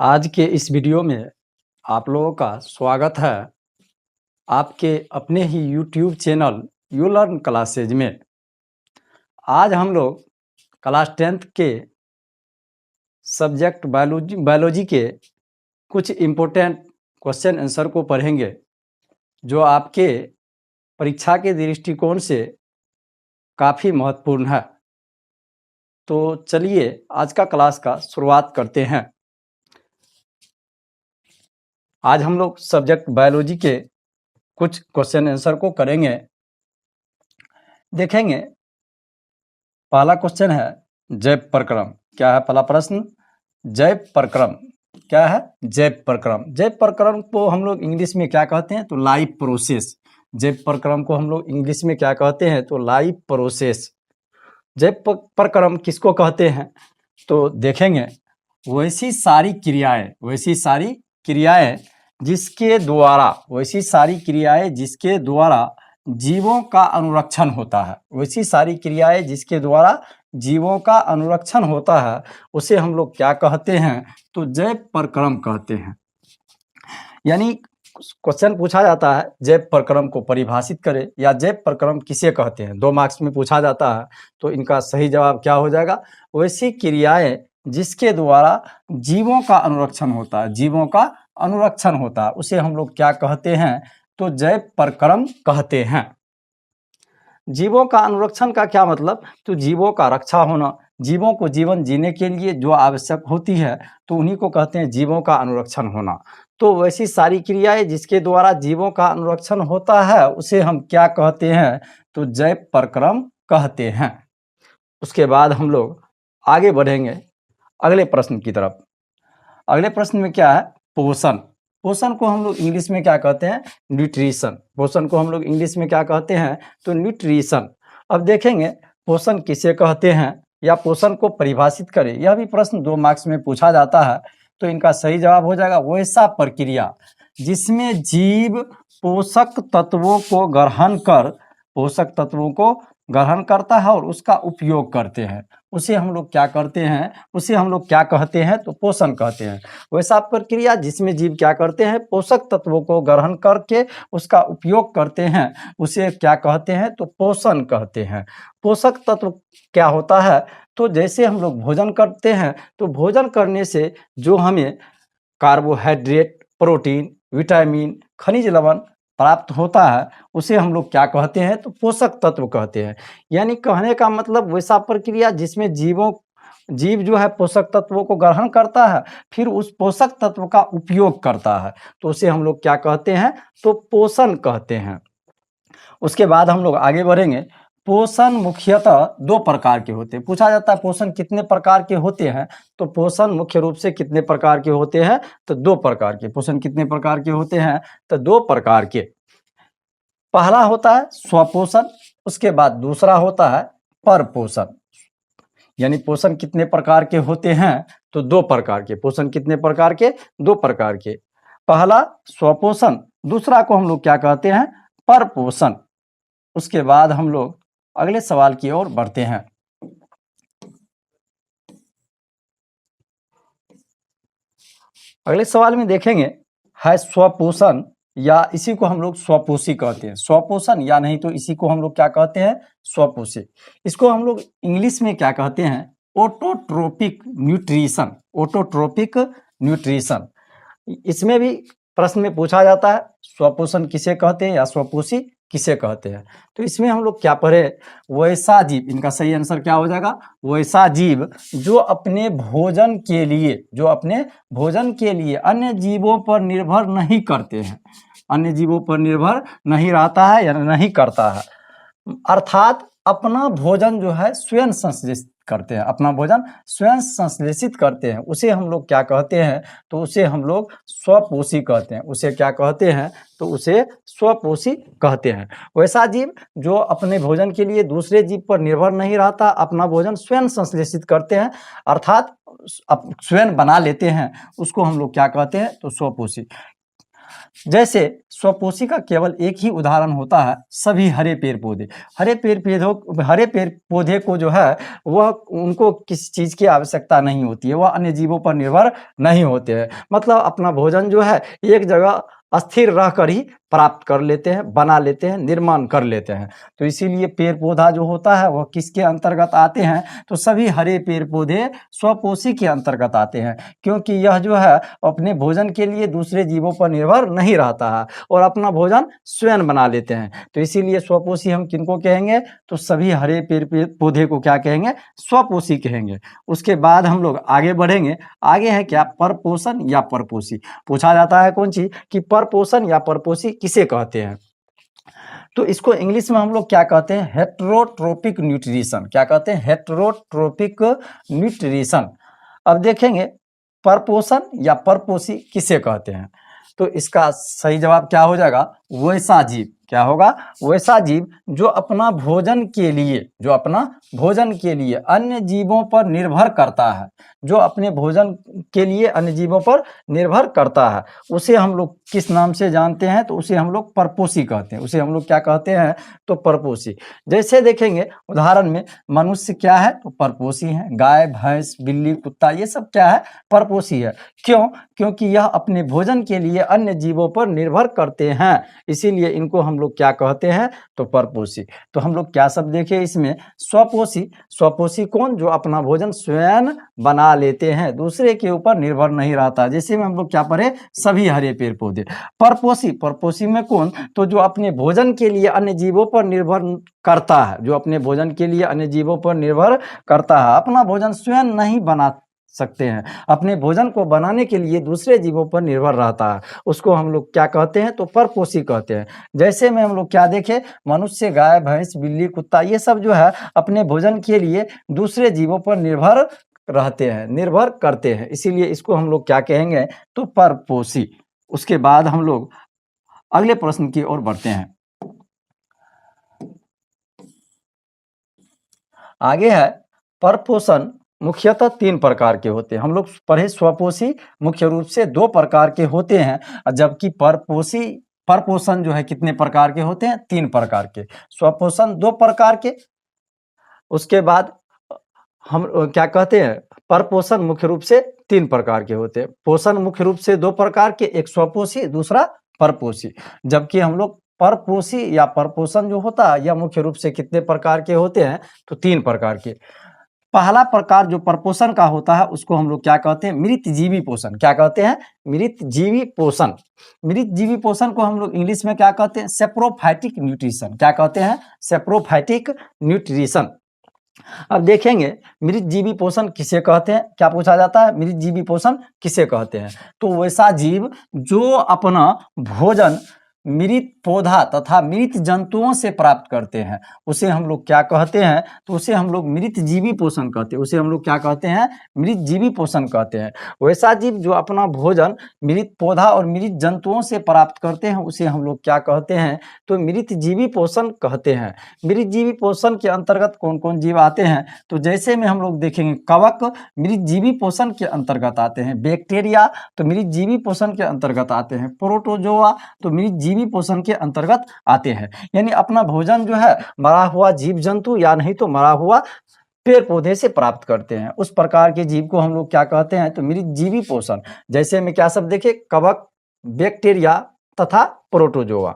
आज के इस वीडियो में आप लोगों का स्वागत है आपके अपने ही YouTube channel you learn classes में। आज हम लोग क्लास 10th के सब्जेक्ट बायोलॉजी के कुछ इम्पोर्टेंट क्वेश्चन आंसर को पढ़ेंगे जो आपके परीक्षा के दृष्टिकोण से काफ़ी महत्वपूर्ण है। तो चलिए आज का क्लास का शुरुआत करते हैं। आज हम लोग सब्जेक्ट बायोलॉजी के कुछ क्वेश्चन आंसर को करेंगे, देखेंगे। पहला क्वेश्चन है जैव प्रक्रम। क्या है पहला प्रश्न? जैव प्रक्रम क्या है? जैव प्रक्रम। जैव प्रक्रम को हम लोग इंग्लिश में क्या कहते हैं? तो लाइफ प्रोसेस। जैव प्रक्रम को हम लोग इंग्लिश में क्या कहते हैं? तो लाइफ प्रोसेस। जैव प्रक्रम किसको कहते हैं? तो देखेंगे वैसी सारी क्रियाएं जिसके द्वारा जीवों का अनुरक्षण होता है। वैसी सारी क्रियाएं जिसके द्वारा जीवों का अनुरक्षण होता है उसे हम लोग क्या कहते हैं? तो जैव प्रक्रम कहते हैं। यानी क्वेश्चन पूछा जाता है जैव प्रक्रम को परिभाषित करें या जैव प्रक्रम किसे कहते हैं, 2 मार्क्स में पूछा जाता है। तो इनका सही जवाब क्या हो जाएगा? वैसी क्रियाएं जिसके द्वारा जीवों का अनुरक्षण होता है उसे हम लोग क्या कहते हैं? तो जैव प्रक्रम कहते हैं। जीवों का अनुरक्षण का क्या मतलब? तो जीवों का रक्षा होना, जीवों को जीवन जीने के लिए जो आवश्यक होती है तो उन्हीं को कहते हैं जीवों का अनुरक्षण होना। तो वैसी सारी क्रियाएं जिसके द्वारा जीवों का अनुरक्षण होता है उसे हम क्या कहते हैं? तो जैव प्रक्रम कहते हैं। उसके बाद हम लोग आगे बढ़ेंगे अगले प्रश्न की तरफ। अगले प्रश्न में क्या है? पोषण। पोषण को हम लोग इंग्लिश में क्या कहते हैं? न्यूट्रिशन। पोषण को हम लोग इंग्लिश में क्या कहते हैं? तो न्यूट्रिशन। अब देखेंगे पोषण किसे कहते हैं या पोषण को परिभाषित करें। यह भी प्रश्न 2 मार्क्स में पूछा जाता है। तो इनका सही जवाब हो जाएगा वैसा प्रक्रिया जिसमें जीव पोषक तत्वों को ग्रहण करता है और उसका उपयोग करते हैं उसे हम लोग क्या कहते हैं? तो पोषण कहते हैं। वैसा प्रक्रिया जिसमें जीव क्या करते हैं? पोषक तत्वों को ग्रहण करके उसका उपयोग करते हैं उसे क्या कहते हैं? तो पोषण कहते हैं। पोषक तत्व क्या होता है? तो जैसे हम लोग भोजन करते हैं तो भोजन करने से जो हमें कार्बोहाइड्रेट, प्रोटीन, विटामिन, खनिज लवण प्राप्त होता है उसे हम लोग क्या कहते हैं? तो पोषक तत्व कहते हैं। यानी कहने का मतलब वैसा प्रक्रिया जिसमें जीव जो है पोषक तत्वों को ग्रहण करता है फिर उस पोषक तत्व का उपयोग करता है तो उसे हम लोग क्या कहते हैं? तो पोषण कहते हैं। उसके बाद हम लोग आगे बढ़ेंगे। पोषण मुख्यतः 2 प्रकार के होते हैं। पूछा जाता है पोषण कितने प्रकार के होते हैं? तो पोषण मुख्य रूप से कितने प्रकार के होते हैं? तो 2 प्रकार के। पोषण कितने प्रकार के होते हैं? तो 2 प्रकार के। पहला होता है स्वपोषण, उसके बाद दूसरा होता है परपोषण। यानी पोषण कितने प्रकार के होते हैं? तो 2 प्रकार के। पोषण कितने प्रकार के? 2 प्रकार के। पहला स्वपोषण, दूसरा को हम लोग क्या कहते हैं? परपोषण। उसके बाद हम लोग अगले सवाल की ओर बढ़ते हैं। अगले सवाल में देखेंगे है स्वपोषण या इसी को हम लोग स्वपोषी कहते हैं। स्वपोषण या नहीं तो इसी को हम लोग क्या कहते हैं? स्वपोषी। इसको हम लोग इंग्लिश में क्या कहते हैं? Autotrophic nutrition. Autotrophic nutrition. इसमें भी प्रश्न में पूछा जाता है स्वपोषण किसे कहते हैं या स्वपोषी किसे कहते हैं। तो इसमें हम लोग क्या पढ़े? वैसा जीव। इनका सही आंसर क्या हो जाएगा? वैसा जीव जो अपने भोजन के लिए अन्य जीवों पर निर्भर नहीं करते हैं, अन्य जीवों पर निर्भर नहीं रहता है या नहीं करता है, अर्थात अपना भोजन जो है स्वयं संश्लेषित करते हैं उसे हम लोग क्या कहते हैं? तो उसे हम लोग स्वपोषी कहते हैं। उसे क्या कहते हैं? तो उसे स्वपोषी कहते हैं। वैसा जीव जो अपने भोजन के लिए दूसरे जीव पर निर्भर नहीं रहता, अपना भोजन स्वयं संश्लेषित करते हैं अर्थात स्वयं बना लेते हैं, उसको हम लोग क्या कहते हैं? तो स्वपोषी। जैसे स्वपोषी का केवल एक ही उदाहरण होता है सभी हरे पेड़ पौधे। हरे पेड़ पौधे को जो है वह उनको किसी चीज़ की आवश्यकता नहीं होती है, वह अन्य जीवों पर निर्भर नहीं होते हैं। मतलब अपना भोजन जो है एक जगह अस्थिर रहकर ही प्राप्त कर लेते हैं, बना लेते हैं, निर्माण कर लेते हैं। तो इसीलिए पेड़ पौधा जो होता है वह किसके अंतर्गत आते हैं, तो सभी हरे पेड़ पौधे स्वपोषी के अंतर्गत आते हैं, क्योंकि यह जो है अपने भोजन के लिए दूसरे जीवों पर निर्भर नहीं रहता है और अपना भोजन स्वयं बना लेते हैं। तो इसीलिए स्वपोषी हम किनको कहेंगे, तो सभी हरे पेड़ पौधे को क्या कहेंगे, स्वपोषी कहेंगे। उसके बाद हम लोग आगे बढ़ेंगे। आगे है क्या, परपोषण या परपोषी। पूछा जाता है कौन चीज कि परपोषण या परपोषी किसे कहते हैं, तो इसको इंग्लिश में हम लोग क्या कहते हैं, हेटेरोट्रोपिक न्यूट्रिशन। क्या कहते हैं, हेटेरोट्रोपिक न्यूट्रिशन। अब देखेंगे परपोषण या परपोषी किसे कहते हैं, तो इसका सही जवाब क्या हो जाएगा, वैसा जीव। क्या होगा, वैसा जीव जो अपना भोजन के लिए अन्य जीवों पर निर्भर करता है, जो अपने भोजन के लिए अन्य जीवों पर निर्भर करता है, उसे हम लोग किस नाम से जानते हैं, तो उसे हम लोग परपोषी कहते हैं। उसे हम लोग क्या कहते हैं, तो परपोषी। जैसे देखेंगे उदाहरण में मनुष्य क्या है, तो परपोषी है। गाय, भैंस, बिल्ली, कुत्ता, ये सब क्या है, परपोषी है। क्यों, क्योंकि यह अपने भोजन के लिए अन्य जीवों पर निर्भर करते हैं, इसीलिए इनको हम लोग क्या कहते हैं, तो परपोषी। तो हम लोग क्या सब देखे इसमें, स्वपोषी। स्वपोषी कौन, जो अपना भोजन स्वयं बना लेते हैं, दूसरे के ऊपर निर्भर नहीं रहता। जैसे में हम लोग क्या पढ़े, सभी हरे पेड़ पौधे। परपोषी, परपोषी में कौन, तो जो अपने भोजन के लिए अन्य जीवों पर निर्भर करता है, जो अपने भोजन के लिए अन्य जीवों पर निर्भर करता है, अपना भोजन स्वयं नहीं बना सकते हैं, अपने भोजन को बनाने के लिए दूसरे जीवों पर निर्भर रहता है, उसको हम लोग क्या कहते हैं, तो परपोषी कहते हैं। जैसे में हम लोग क्या देखें, मनुष्य, गाय, भैंस, बिल्ली, कुत्ता, ये सब जो है अपने भोजन के लिए दूसरे जीवों पर निर्भर रहते हैं, निर्भर करते हैं, इसीलिए इसको हम लोग क्या कहेंगे, तो परपोषी। उसके बाद हम लोग अगले प्रश्न की ओर बढ़ते हैं। आगे है परपोषण मुख्यतः 3 प्रकार के होते हैं। हम लोग पढ़े स्वपोषी मुख्य रूप से 2 प्रकार के होते हैं, जबकि परपोषण जो है कितने प्रकार के होते हैं, 3 प्रकार के। स्वपोषण 2 प्रकार के। उसके बाद हम क्या कहते हैं, परपोषण मुख्य रूप से 3 प्रकार के होते हैं। पोषण मुख्य रूप से 2 प्रकार के, एक स्वपोषी, दूसरा परपोषी। जबकि हम लोग परपोषी या परपोषण जो होता है यह मुख्य रूप से कितने प्रकार के होते हैं, तो 3 प्रकार के। पहला प्रकार जो परपोषण का होता है उसको हम लोग क्या कहते हैं, मृतजीवी पोषण। क्या कहते हैं, मृतजीवी पोषण। मृतजीवी पोषण को हम लोग इंग्लिश में क्या कहते हैं, सेप्रोफाइटिक न्यूट्रिशन। क्या कहते हैं, सेप्रोफाइटिक न्यूट्रिशन। अब देखेंगे मृतजीवी पोषण किसे कहते हैं, क्या पूछा जाता है, मृतजीवी पोषण किसे कहते हैं, तो वैसा जीव जो अपना भोजन मृत पौधा तथा मृत जंतुओं से प्राप्त करते हैं, उसे हम लोग क्या कहते हैं, तो उसे हम लोग मृतजीवी पोषण कहते हैं। उसे हम लोग क्या कहते हैं, मृतजीवी पोषण कहते हैं। वैसा जीव जो अपना भोजन मृत पौधा और मृत जंतुओं से प्राप्त करते हैं, उसे हम लोग क्या कहते हैं, तो मृतजीवी पोषण कहते हैं। मृतजीवी पोषण के अंतर्गत कौन कौन जीव आते हैं, तो जैसे में हम लोग देखेंगे कवक मृतजीवी पोषण के अंतर्गत आते हैं, बैक्टीरिया तो मृतजीवी पोषण के अंतर्गत आते हैं, प्रोटोजोआ तो मृतजीवी पोषण के अंतर्गत आते हैं। यानी अपना भोजन जो है मरा हुआ जीव जंतु या नहीं तो मरा हुआ पेड़ पौधे से प्राप्त करते हैं, उस प्रकार के जीव को हम लोग क्या कहते हैं, तो मृतजीवी पोषण। जैसे में क्या सब देखे, कवक, बैक्टीरिया तथा प्रोटोजोआ।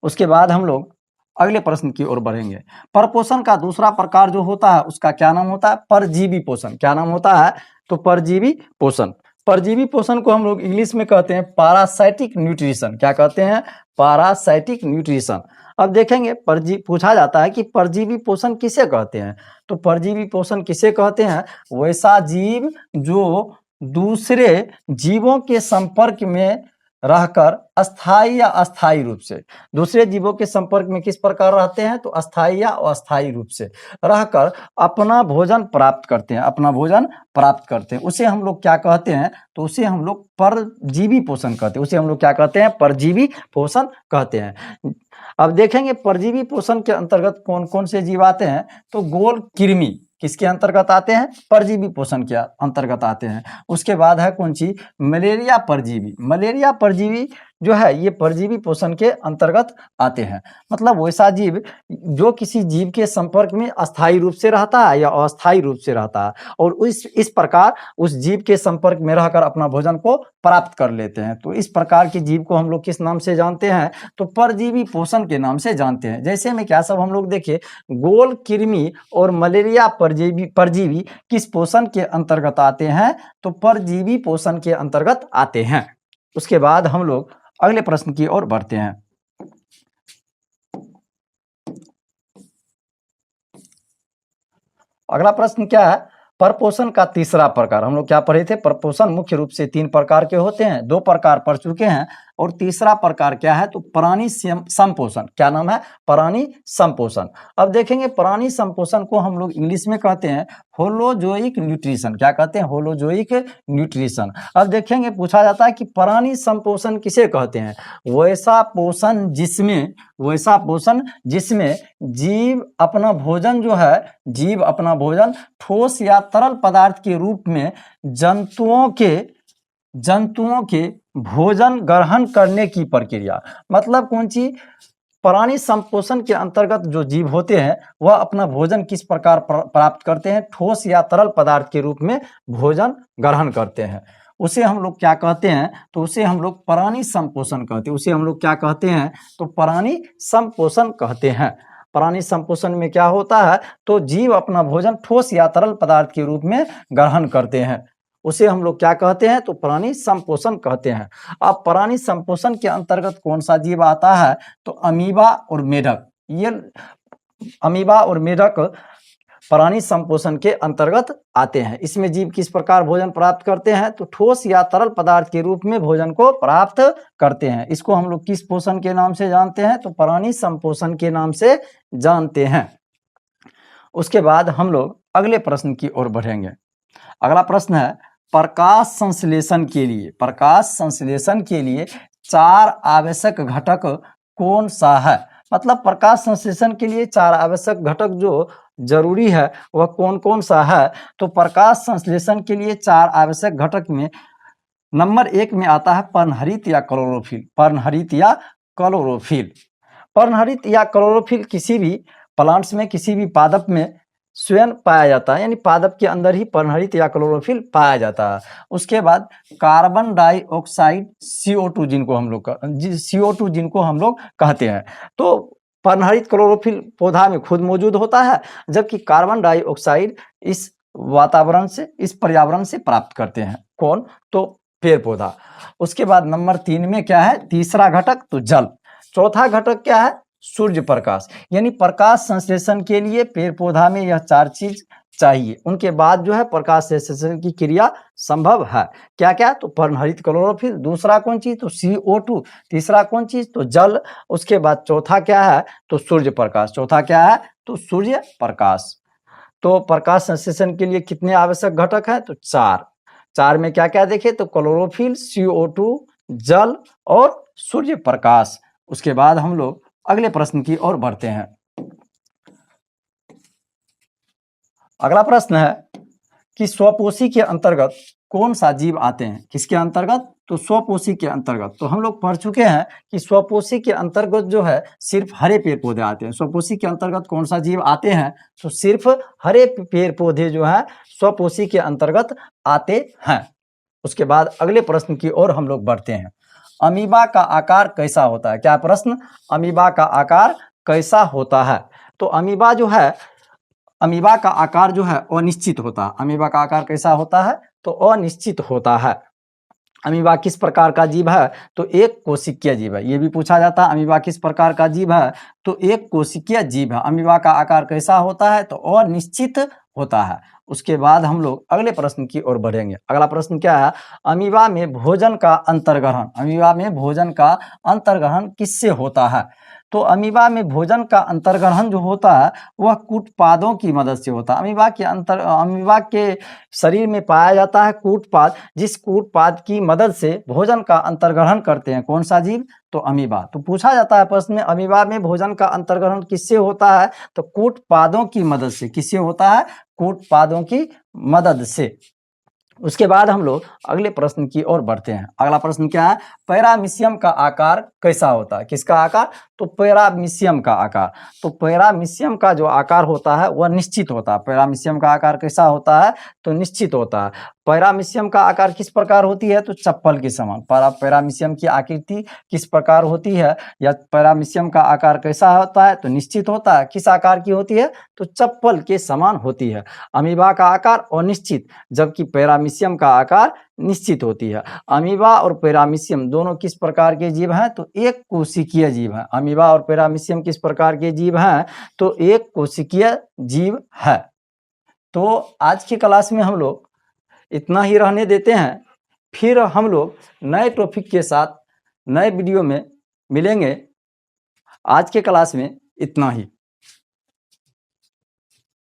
उसके बाद हम लोग अगले प्रश्न की ओर बढ़ेंगे। परपोषण का दूसरा प्रकार जो होता है उसका क्या नाम होता है, परजीवी पोषण। क्या नाम होता है, तो परजीवी पोषण। परजीवी पोषण को हम लोग इंग्लिश में कहते हैं पैरासाइटिक न्यूट्रिशन। क्या कहते हैं, पैरासाइटिक न्यूट्रिशन। अब देखेंगे पूछा जाता है कि परजीवी पोषण किसे कहते हैं, तो परजीवी पोषण किसे कहते हैं, वैसा जीव जो दूसरे जीवों के संपर्क में रहकर अस्थायी या अस्थायी रूप से, दूसरे जीवों के संपर्क में किस प्रकार रहते हैं, तो अस्थायी या अस्थायी रूप से रहकर अपना भोजन प्राप्त करते हैं, अपना भोजन प्राप्त करते हैं, उसे हम लोग क्या कहते हैं, तो उसे हम लोग परजीवी पोषण कहते हैं। उसे हम लोग क्या कहते हैं, परजीवी पोषण कहते हैं। अब देखेंगे परजीवी पोषण के अंतर्गत कौन कौन से जीव आते हैं, तो गोल कृमि, किसके अंतर्गत आते हैं? परजीवी पोषण के अंतर्गत आते हैं। उसके बाद है कौन सी? मलेरिया परजीवी। मलेरिया परजीवी जो है ये परजीवी पोषण के अंतर्गत आते हैं। मतलब वैसा जीव जो किसी जीव के संपर्क में अस्थायी रूप से रहता है या अस्थायी रूप से रहता है और इस प्रकार उस जीव के संपर्क में रहकर अपना भोजन को प्राप्त कर लेते हैं। तो इस प्रकार के जीव को हम लोग किस नाम से जानते हैं? तो परजीवी पोषण के नाम से जानते हैं। जैसे में क्या सब हम लोग देखें, गोल कृमि और मलेरिया परजीवी किस पोषण के अंतर्गत आते हैं? तो परजीवी पोषण के अंतर्गत आते हैं। उसके बाद हम लोग अगले प्रश्न की ओर बढ़ते हैं। अगला प्रश्न क्या है? परपोषण का तीसरा प्रकार। हम लोग क्या पढ़े थे? परपोषण मुख्य रूप से 3 प्रकार के होते हैं, 2 प्रकार पढ़ चुके हैं और तीसरा प्रकार क्या है? तो प्राणी संपोषण। क्या नाम है? प्राणी संपोषण। अब देखेंगे प्राणी संपोषण को हम लोग इंग्लिश में कहते हैं होलोजोइक न्यूट्रिशन। क्या कहते हैं? Holozoic nutrition. अब देखेंगे पूछा जाता है कि प्राणी संपोषण किसे कहते हैं? वैसा पोषण जिसमें जीव अपना भोजन जो है, जीव अपना भोजन ठोस या तरल पदार्थ के रूप में जंतुओं के भोजन ग्रहण करने की प्रक्रिया। मतलब कौन सी? प्राणी संपोषण के अंतर्गत जो जीव होते हैं वह अपना भोजन किस प्रकार प्राप्त करते हैं? ठोस या तरल पदार्थ के रूप में भोजन ग्रहण करते हैं। उसे हम लोग क्या कहते हैं? तो उसे हम लोग प्राणी संपोषण कहते हैं। उसे हम लोग क्या कहते हैं? तो प्राणी संपोषण कहते हैं। प्राणी संपोषण में क्या होता है? तो जीव अपना भोजन ठोस या तरल पदार्थ के रूप में ग्रहण करते हैं, उसे हम लोग क्या कहते हैं? तो प्राणी संपोषण कहते हैं। अब प्राणी संपोषण के अंतर्गत कौन सा जीव आता है? तो अमीबा और मेढक। ये अमीबा और मेढक प्राणी संपोषण के अंतर्गत आते हैं। इसमें जीव किस प्रकार भोजन प्राप्त करते हैं? तो ठोस या तरल पदार्थ के रूप में भोजन को प्राप्त करते हैं। इसको हम लोग किस पोषण के नाम से जानते हैं? तो प्राणी संपोषण के नाम से जानते हैं। उसके बाद हम लोग अगले प्रश्न की ओर बढ़ेंगे। अगला प्रश्न है प्रकाश संश्लेषण के लिए 4 आवश्यक घटक कौन सा है? मतलब प्रकाश संश्लेषण के लिए 4 आवश्यक घटक जो जरूरी है वह कौन कौन सा है? तो प्रकाश संश्लेषण के लिए 4 आवश्यक घटक में नंबर 1 में आता है पर्णहरित या क्लोरोफिल। पर्णहरित या क्लोरोफिल किसी भी प्लांट्स में, किसी भी पादप में स्वयं पाया जाता है, यानी पादप के अंदर ही पर्णहरित या क्लोरोफिल पाया जाता है। उसके बाद कार्बन डाइऑक्साइड CO2 जिनको हम लोग कहते हैं। तो पर्णहरित क्लोरोफिल पौधा में खुद मौजूद होता है, जबकि कार्बन डाइऑक्साइड इस वातावरण से, इस पर्यावरण से प्राप्त करते हैं। कौन? तो पेड़ पौधा। उसके बाद नंबर 3 में क्या है? तीसरा घटक तो जल। चौथा घटक क्या है? सूर्य प्रकाश। यानी प्रकाश संश्लेषण के लिए पेड़ पौधा में यह 4 चीज चाहिए, उनके बाद जो है प्रकाश संश्लेषण की क्रिया संभव है। क्या क्या? तो पर्णहरित क्लोरोफिल, दूसरा कौन चीज? तो CO2, तीसरा कौन चीज? तो जल। उसके बाद चौथा क्या है? तो सूर्य प्रकाश। चौथा क्या है? तो सूर्य प्रकाश। तो प्रकाश संश्लेषण के लिए कितने आवश्यक घटक है? तो 4 में क्या क्या देखे? तो क्लोरोफिल, CO2, जल और सूर्य प्रकाश। उसके बाद हम लोग अगले प्रश्न की ओर बढ़ते हैं। अगला प्रश्न है कि स्वपोषी के अंतर्गत कौन सा जीव आते हैं? किसके अंतर्गत? तो स्वपोषी के अंतर्गत। तो हम लोग पढ़ चुके हैं कि स्वपोषी के अंतर्गत जो है सिर्फ हरे पेड़ पौधे आते हैं। स्वपोषी के अंतर्गत कौन सा जीव आते हैं? तो सिर्फ हरे पेड़ पौधे जो है स्वपोषी के अंतर्गत आते हैं। उसके बाद अगले प्रश्न की ओर हम लोग बढ़ते हैं। अमीबा का आकार कैसा होता है? क्या प्रश्न? अमीबा का आकार कैसा होता है? तो अमीबा का आकार जो है अनिश्चित होता है। अमीबा का आकार कैसा होता है? तो अनिश्चित होता है। अमीबा किस प्रकार का जीव है? तो एक कोशिकीय जीव है। ये भी पूछा जाता है अमीबा किस प्रकार का जीव है? तो एक कोशिकीय जीव है। अमीबा का आकार कैसा होता है? तो अनिश्चित होता है। उसके बाद हम लोग अगले प्रश्न की ओर बढ़ेंगे। अगला प्रश्न क्या है? अमीबा में भोजन का अंतर्ग्रहण किससे होता है? तो अमीबा में भोजन का अंतर्ग्रहण जो होता है वह कूटपादों की मदद से होता है। अमीबा के शरीर में पाया जाता है कूटपाद, जिस कूटपाद की मदद से भोजन का अंतर्ग्रहण करते हैं। कौन सा जीव? तो अमीबा। तो पूछा जाता है प्रश्न में अमीबा में भोजन का अंतर्ग्रहण किससे होता है? तो कूटपादों की मदद से। किससे होता है? कूट पादों की मदद से। उसके बाद हम लोग अगले प्रश्न की ओर बढ़ते हैं। अगला प्रश्न क्या है? पैरामीशियम का आकार कैसा होता है? किसका आकार? तो पैरामीशियम का आकार। तो पैरामीशियम का जो आकार होता है वह निश्चित होता है। पैरामीशियम का आकार कैसा होता है? तो निश्चित होता है। पैरामीशियम का आकार किस प्रकार होती है? तो चप्पल के समान। पैरामीशियम की आकृति किस प्रकार होती है, या पैरामीशियम का आकार कैसा होता है? तो निश्चित होता है। किस आकार की होती है? तो चप्पल के समान होती है। अमीबा का आकार अनिश्चित, जबकि पैरामीशियम का आकार निश्चित होती है। अमीबा और पैरामीशियम दोनों किस प्रकार के जीव हैं? तो एक कोशिकीय जीव हैं। अमीबा और पैरामीशियम किस प्रकार के जीव हैं? तो एक कोशिकीय जीव है। तो आज की क्लास में हम लोग इतना ही रहने देते हैं, फिर हम लोग नए टॉपिक के साथ नए वीडियो में मिलेंगे। आज के क्लास में इतना ही।